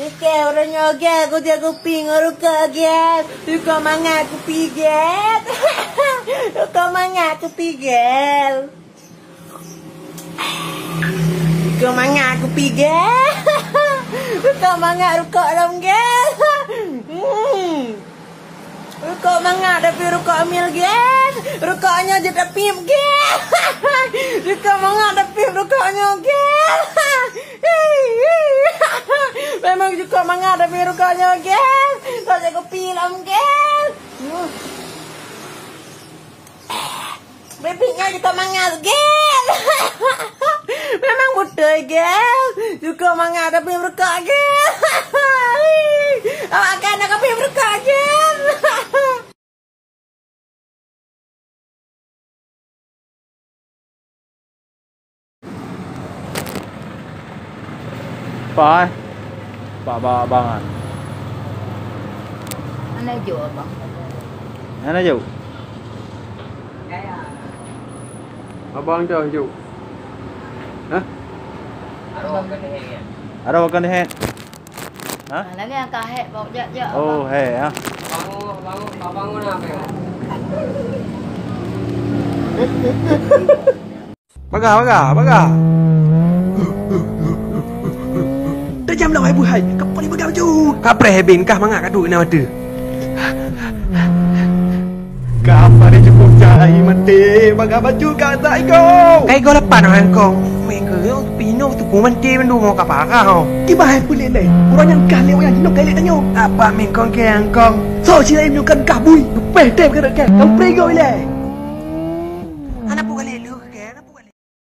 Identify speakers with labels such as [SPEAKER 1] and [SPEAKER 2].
[SPEAKER 1] Kau orang nyogel, aku dia kuping orang kagel. Kau mangat aku pigel. Kau mangat aku pigel. Kau mangat aku pigel. Kau mangat rukuk dalam gel. Rukuk mangat tapi rukuk amil gel. Rukuknya je tak pim gel. Rukuk mangat tapi rukuknya gel. Memang juga mangat tapi rukuknya gel. Tak jago pilam gel. Bebeknya juga mangat gel. Memang buta gel. Juga mangat tapi rukuk gel. Awak kan nak tapi rukuk gel.
[SPEAKER 2] Pak, Pak bawa abangan.
[SPEAKER 3] Mana jauh abang?
[SPEAKER 2] Mana jauh? Abang jauh. Hah? Ada makan head. Hah?
[SPEAKER 3] Lagi yang kahet bawa jap.
[SPEAKER 2] Oh, head ha.
[SPEAKER 4] Bangun apa ya?
[SPEAKER 2] Baga.
[SPEAKER 4] Dah jam lah, ibu hai. Kapal ni pegang baju. Kapal hebin kah mangak kaduk nak ada. Kapal ni cukup cahaya mati. Baga baju kat tak ikut. Kai kau lepas orang kau. Main ke pino tu pun mati mendu mau kapal kau. Ki bahai boleh leh. Orang yang kah leh orang jinok kali tanya. Apa main kau ke angkong. So si lain nyukan kah bui. Peh tem ke dekat. Kau pergi kau leh.